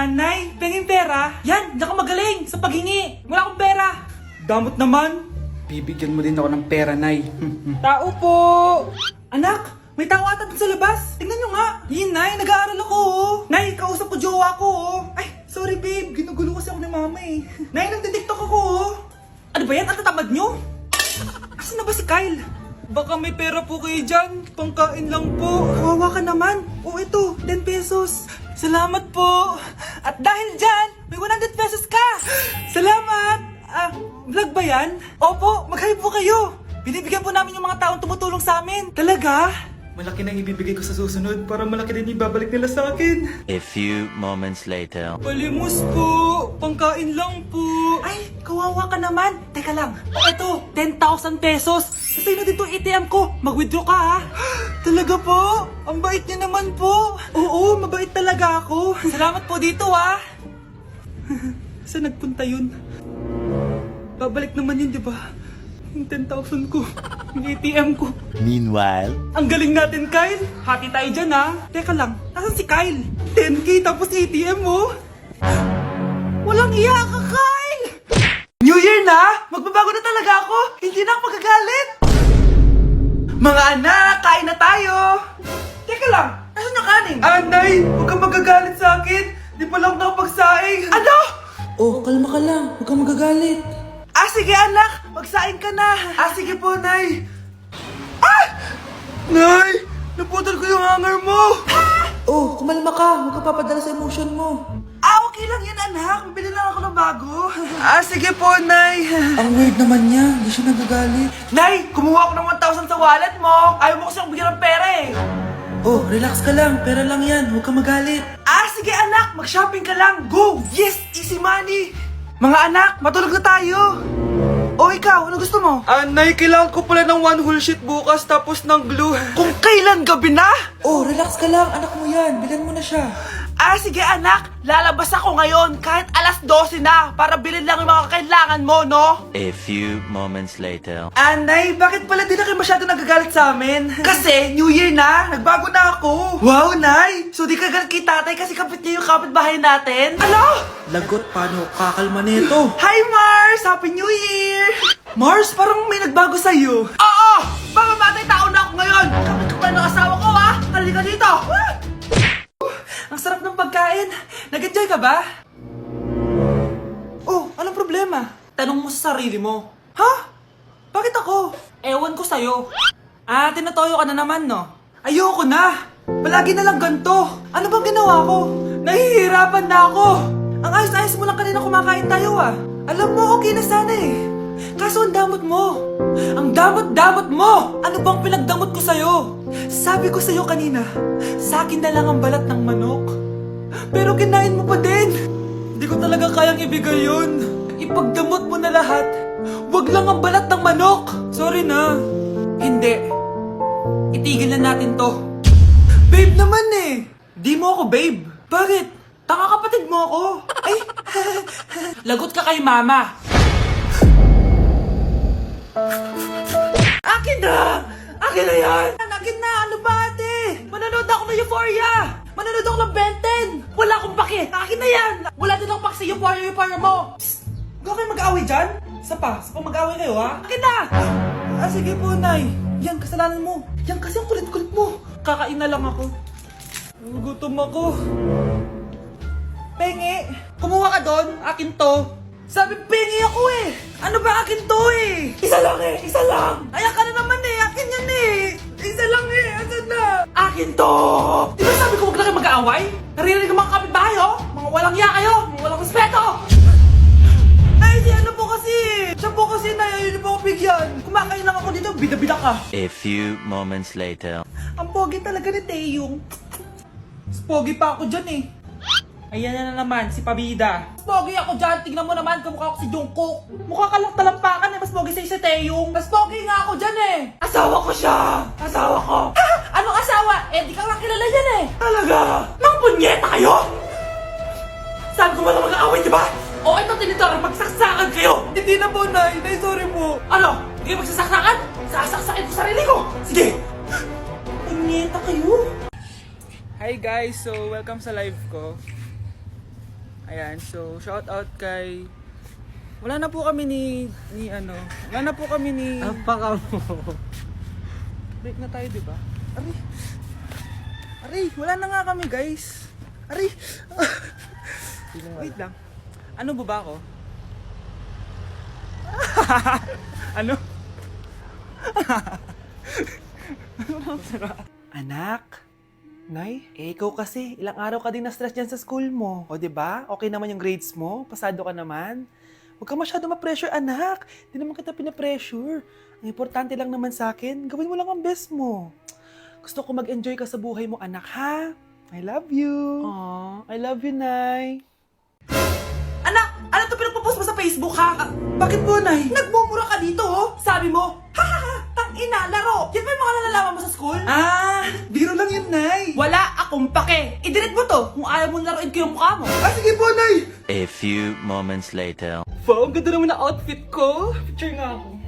Nay, penging pera? Yan, hindi ako magaling sa paghingi. Wala akong pera. Damot naman. Bibigyan mo din ako ng pera, Nay. Tao po. Anak, may tao ata dun sa labas. Tingnan nyo nga. Yun, Nay, nag-aaral ako, oh. Nay, kausap ko jowa ko, oh. Ay, sorry, babe. Ginugulo kasi ako ni mama, eh. Nay, nagtitiktok ako, oh. Ano ba yan? Ang tatamad nyo? Asan na ba si Kyle? Baka may pera po kayo dyan. Pangkain lang po. Kawawa ka naman. O ito, 10 pesos. Salamat po. At dahil dyan, may 100 pesos ka. Salamat. Vlog ba yan? Opo, mag-hi po kayo. Binibigyan po namin yung mga taong tumutulong sa amin. Talaga? Malaki nang ibibigay ko sa susunod para malaki din ibabalik nila sa akin. A few moments later. Palimos po. Pangkain lang po. Ay, kawawa ka naman. Teka lang. O eto, 10,000 pesos. Kasi na dito ATM ko. Mag-withdraw ka ha. Talaga po? Ang bait niya naman po. Oo, mabait talaga ako. Salamat po dito ha. Saan nagpunta yun? Babalik naman yun, di ba? Yung 10,000 ko. Yung ATM ko. Meanwhile. Ang galing natin, Kyle. Hati tayo dyan, ha? Teka lang, nasan si Kyle? 10K tapos ATM mo? Walang iya ka, Kyle! New Year na! Magbabago na talaga ako! Hindi na ako magagalit! Mga anak, kain na tayo! Teka lang, nasan yung kanin? Nay, huwag kang magagalit sa akin! Di pa lang nakapagsaing! Ano? Oh, kalma ka lang. Huwag kang magagalit. Sige anak, magsaing ka na. Sige po, Nay. Nay, naputol ko yung hanger mo. Oh, kumalma ka. Huwag ka papadala sa emotion mo. Okay lang yan, anak. Bibili lang ako ng bago. Sige po, Nay. Ang weird naman niya. Hindi siya nagagalit. Nay, kumuha ako ng 1,000 sa wallet mo. Ayaw mo kasi akong bigyan ng pera eh. Oh, relax ka lang. Pera lang yan. Huwag kang magalit. Sige anak, mag-shopping ka lang. Go! Yes, easy money. Mga anak, matulog na tayo. Ikaw, ano gusto mo? Nay, kailangan ko pala ng 1 whole sheet bukas tapos ng glue. Kung kailan gabi na? Oh, relax ka lang. Anak mo yan. Bilan mo na siya. Sige anak, lalabas ako ngayon kahit alas 12 na para bilhin lang yung mga kailangan mo, no? A few moments later. Nay, bakit pala di na kayo masyado nagagalit sa amin? Kasi, New Year na, nagbago na ako. Wow, Nay! So di ka galit kay tatay kasi kapit niya yung kapitbahay natin? Ano? Lagot, paano kakalma nito? Hi, Mars! Happy New Year! Mars, parang may nagbago sa'yo. Oo! Mamamatay tao na ako ngayon! Kapit ko pa ng asawa ko, ha? Halika dito! Ang sarap ng pagkain. Nag-enjoy ka ba? Anong problema? Tanong mo sa sarili mo. Ha? Bakit ako? Ewan ko sa'yo. Tinatoyo ka na naman, no? Ayoko na. Palagi na lang ganito. Ano bang ginawa ko? Nahihirapan na ako. Ang ayos-ayos mo lang kanina kumakain tayo, ah. Alam mo, okay na sana eh. Kaso ang damot mo. Ang damot-damot mo! Ano bang pinagdamot ko sa'yo? Sabi ko sa'yo kanina, sa akin na lang ang balat ng manok. Pero kinain mo pa din. Hindi ko talaga kayang ibigay yun. Ipagdamot mo na lahat. Wag lang ang balat ng manok. Sorry na. Hindi. Itigil na natin to. Babe naman eh. Di mo ako babe. Bakit? Tanga kapatid mo ako. Ay, lagot ka kay mama. Akin na! Akin na yan! Akin na! Ano ba ate? Manonood ako ng Euphoria! Manonood ako ng Ben 10! Wala akong pake! Akin na yan! Wala din akong pake sa Euphoria mo! Psst! Huwag kayo mag-away dyan? Sa pa mag-away kayo ha? Akin na! Sige po, Nay. Yan, kasalanan mo. Yan kasi ang kulit-kulit mo. Kakain na lang ako. Gutom ako. Pengi! Kumuha ka doon. Akin to. Sabi, pengi ako eh! Ano ba akin to eh? Isa lang eh! Isa lang! Ayan ka na naman eh! Akin yan eh! Isa lang eh! Asan na? Akin to! Di ba sabi ko huwag na kayo mag-aaway? Naririnig ang mga kapitbahay oh! Mga walang iya kayo! Mga walang respeto! Ay, si ano po kasi! Siya po kasi na yun po ako bigyan! Kumakain lang ako dito, bida-bida ka! A few moments later. Ang pogi talaga ni Taeyong. Mas pogi pa ako dyan eh. Ayan na naman, si Pabida. Mas pogi ako dyan, tignan mo naman, kamukha ako si Jungkook. Mukha ka lang talampakan eh, mas pogi sa'yo si Taeyong. Mas pogi nga ako dyan eh. Asawa ko siya! Asawa ko! Ha? Anong asawa? Di ka lang kilala yan eh. Talaga? Mga punyeta kayo? Saan ko ba na mag-aaway, di ba? Ito tinitora, magsaksakan kayo! Hindi na po, Nay. Nay, sorry po. Ano? Hindi magsasaksakan? Sasaksakin ko sarili ko! Sige! Punyeta kayo? Hi guys, so welcome sa live ko. Ayan, so shout out kay... Wala na po kami wala na po kami ni... Apaka mo. Break na tayo, di ba? Aray, wala na nga kami, guys. Aray. Wait lang. Ano ba ako? Ano? Anak? Nay? Ikaw kasi, ilang araw ka din na-stress dyan sa school mo. O, di ba? Okay naman yung grades mo? Pasado ka naman? Huwag ka masyado ma-pressure, anak. Di naman kita pina-pressure. Ang importante lang naman sa akin, gawin mo lang ang best mo. Gusto ko mag-enjoy ka sa buhay mo, anak, ha? I love you. Aww, I love you, Nay. Anak! Ano to pinagpo-post mo sa Facebook, ha? Bakit po, Nay? Nagmumura ka dito, oh. Sabi mo, ha, tang-ina, laro. Yan ba yung mga nalalaman mo sa school? Ah, biro lang yun, Nay. Wala akong pake. I-delete mo to kung ayaw mo laruin ko yung mukha mo. Ah, sige po, Nay. A few moments later. Wow, ang ganda naman na outfit ko. Picture nga ako.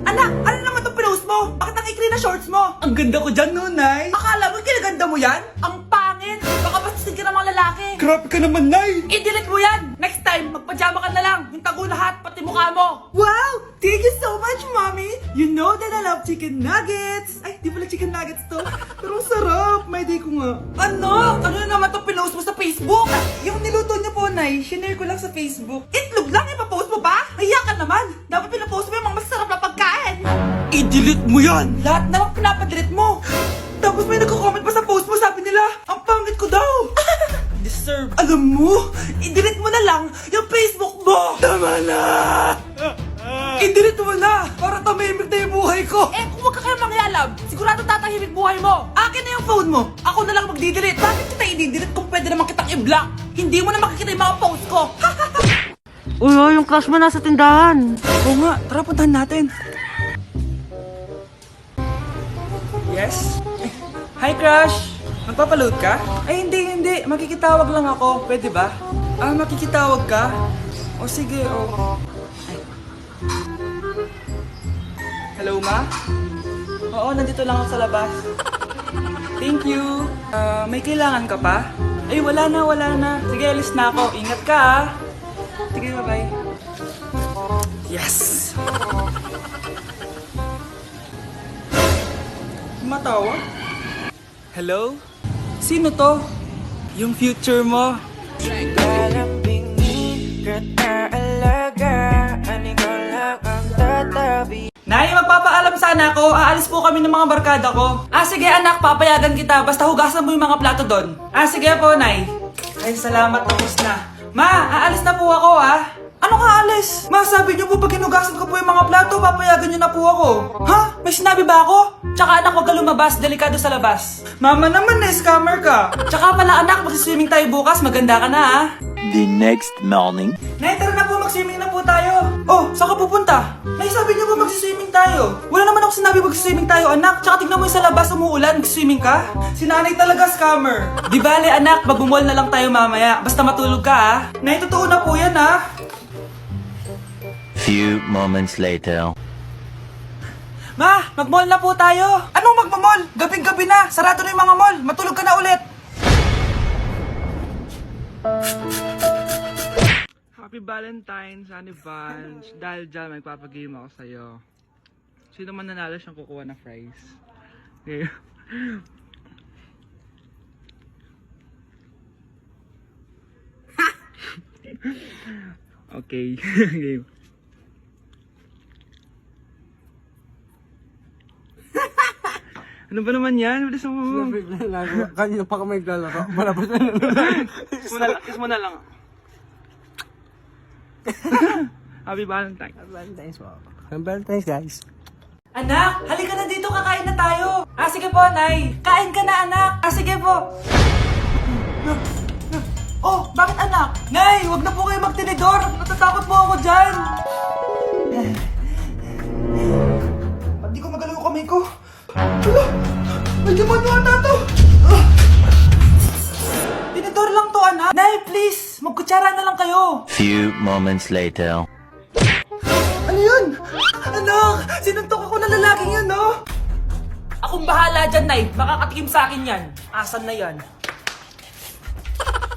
Anak, ano naman itong pinost mo? Bakit ang ikli na shorts mo? Ang ganda ko dyan, no, Nay? Akala mo kinaganda mo yan? Ang pangit! Baka bastasin ka ng mga lalaki. Grabe ka naman, Nay! I-delete mo yan! Next time, magpajama ka na lang. Yung tago lahat, pati mukha mo. Wow! Thank you so much, Mommy! You know that I love chicken nuggets! Ay, di pala chicken nuggets to. Pero sarap! May day ko nga. Ano? Ano na naman itong pinost mo sa Facebook? Yung niluto niyo po, Nay, shinare ko lang sa Facebook. Itlog lang, ipapost mo ba? Hiya ka naman! Dapat pinapost mo yung mga masarap na pagkain! I-delete mo yan! Lahat na lang pinapadelete mo! Tapos may nagko-comment pa sa post mo, sabi nila, ang pangit ko daw! Deserve. Alam mo, i-delete mo na lang yung Facebook mo! Tama na! I-delete mo na! Para tamimik na yung buhay ko! Eh, kung wag ka kaya mangyalab, sigurado tatahimik buhay mo! Akin na yung phone mo! Ako na lang magdi-delete! Bakit kita i-delete kung pwede naman kitang i-block? Hindi mo na makikita yung mga post ko! Uy, yung crush mo nasa tindahan. Oo nga, tara puntahan natin. Yes? Hi, crush! Magpapaload ka? Ay, hindi. Makikitawag lang ako. Pwede ba? Ah, makikitawag ka? O sige, o. Ay. Hello, ma? Oo, nandito lang ako sa labas. Thank you. May kailangan ka pa? Ay, wala na. Sige, alis na ako. Ingat ka, ah. Sige, bye-bye. Yes! Matawa? Hello? Sino to? Yung future mo. Nay, magpapaalam sana ako. Aalis po kami ng mga barkada ko. Ah, sige anak, papayagan kita. Basta hugasan mo yung mga plato doon. Ah, sige po, Nay. Ay, salamat. Tapos na. Ma, aalis na po ako, ah. Ano ka alis? Ma, sabi niyo po pag hinugasan ko po yung mga plato, papayagan niyo na po ako. Ha? May sinabi ba ako? Tsaka anak, huwag ka lumabas. Delikado sa labas. Mama naman, scammer ka. Tsaka pala anak, magsiswimming tayo bukas. Maganda ka na, ah. The next morning. Nay, tara na po, magswimming na po tayo. Oh, saan ka pupunta? Nay, sabi niyo po magsiswimming tayo. Wala naman ako sinabi magsiswimming tayo, anak. Tsaka tignan mo yung sa labas, umuulan, magsiswimming ka. Si nanay talaga scammer. Di bale, anak, magbumol na lang tayo mamaya. Basta matulog ka, ah. Nay, totoo na po yan, ah. Few moments later. Ma, mag-mall na po tayo. Anong magmamall? Gabing-gabi na. Sarado na yung mga mall. Matulog ka na ulit. Happy Valentine's, Honey Buns. Dahil dyan, magpapagame ako sa'yo. Sino man nanalo siyang kukuha na fries. Okay. Okay. Game. Ano ba naman yan? Bilis mo. Kanina pa kami naglalaro. Malabas na Kiss mo na lang. Happy Valentine's. Valentine's po. Happy Valentine's, guys. Anak, halika na dito, kakain na tayo. Ah, sige po, Nay. Kain ka na, anak. Ah, sige po. Oh, bakit anak? Nay, wag na po kayo magtinidor. Natatakot po ako dyan. Ba't di ko magalaw yung kamay ko? Hala, may demonyo ata to. Tinidor lang to, anak. Nay, please, magkutsara na lang kayo. Few moments later. Ano yun? Anak, sinuntok ako na lalaking yun, no? Akong bahala dyan, Nay. Makakatikim sa akin yan. Asan na yan?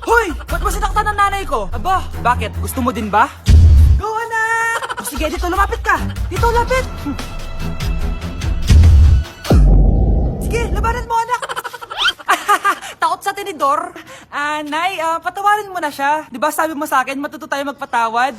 Hoy! Ba't mo sinaktan ng nanay ko? Aba, bakit? Gusto mo din ba? Go, anak! O sige, dito, lumapit ka. Dito, lapit. Sige, labanan mo, anak. Takot sa tinidor. Nay, patawarin mo na siya. Di ba sabi mo sa akin, matuto tayo magpatawad?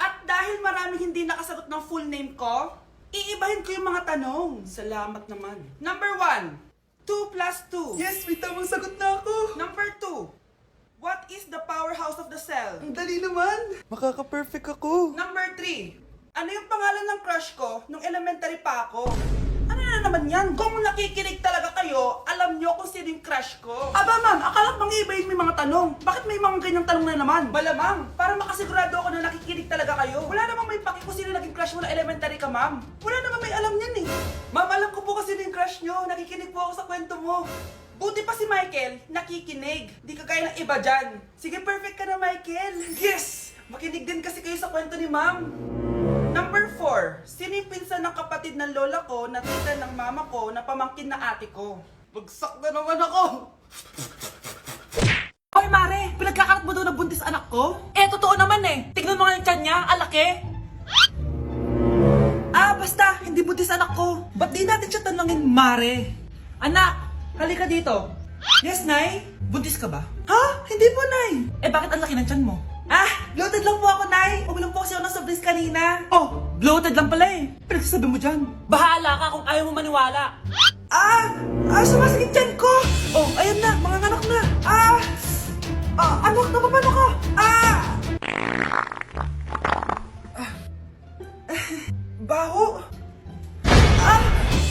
At dahil maraming hindi nakasagot ng full name ko, iibahin ko yung mga tanong. Salamat naman. Number 1, 2 plus 2. Yes, may tamang sagot na ako. Number 2, what is the powerhouse of the cell? Ang dali naman. Makaka-perfect ako. Number 3, ano yung pangalan ng crush ko nung elementary pa ako? Ano na naman yan? Kung nakikinig talaga kayo, alam nyo kung sino yung crush ko. Aba ma'am, akala bang iibahin may mga tanong? Bakit may mga ganyang tanong na naman? Malamang, para makasigurado ako na nakikinig talaga kayo. Wala namang may paki kung sino naging crush mo na elementary ka, ma'am. Wala namang may alam yan eh. Ma'am, alam ko po kasi sino yung crush nyo. Nakikinig po ako sa kwento mo. Buti pa si Michael, nakikinig. Di kagaya ng iba dyan. Sige, perfect ka na, Michael. Yes! Makinig din kasi kayo sa kwento ni ma'am. Number 4, sino yung pinsan ng kapatid ng lola ko na tita ng mama ko na pamangkin na ate ko? Bagsak na naman ako! Hoy Mare, pinagkakalat mo daw na buntis anak ko? Eh, totoo naman eh. Tignan mo nga yung tiyan niya, alaki. Basta, hindi buntis anak ko. Ba't di natin siya tanungin, Mare? Anak, halika dito. Yes, Nay? Buntis ka ba? Ha? Hindi po, Nay. Eh, bakit ang laki ng tiyan mo? Bloated lang po ako, Nay. Uminom po kasi ako ng sobris kanina. Oh, bloated lang pala eh. Pinagsasabi mo dyan. Bahala ka kung ayaw mo maniwala. Sumasakit tiyan ko. Oh, ayan na, mga anak na. Anak, napapano ka? Baho.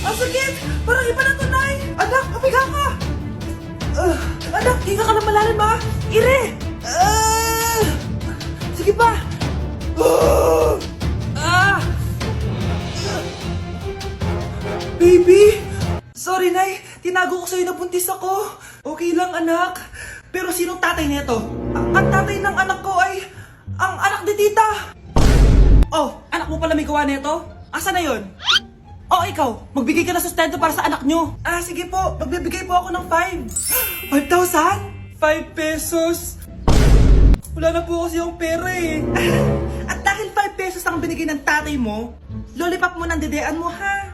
Ang sakit. Parang iba na to, Nay. Anak, papiga ka. Anak, hinga ka na malalim ha. Ire. Sige pa! Baby! Sorry, Nay. Tinago ko sa'yo na buntis ako. Okay lang, anak. Pero sinong tatay nito? Ang tatay ng anak ko ay ang anak ni tita. Oh, anak mo pala may gawa nito? Asa na yon? Oh, ikaw. Magbigay ka na sustento para sa anak nyo. Sige po. Magbibigay po ako ng 5. 5,000? 5 pesos. Wala na po kasi yung pera eh. At dahil 5 pesos ang binigay ng tatay mo, lollipop mo ng dedean mo ha.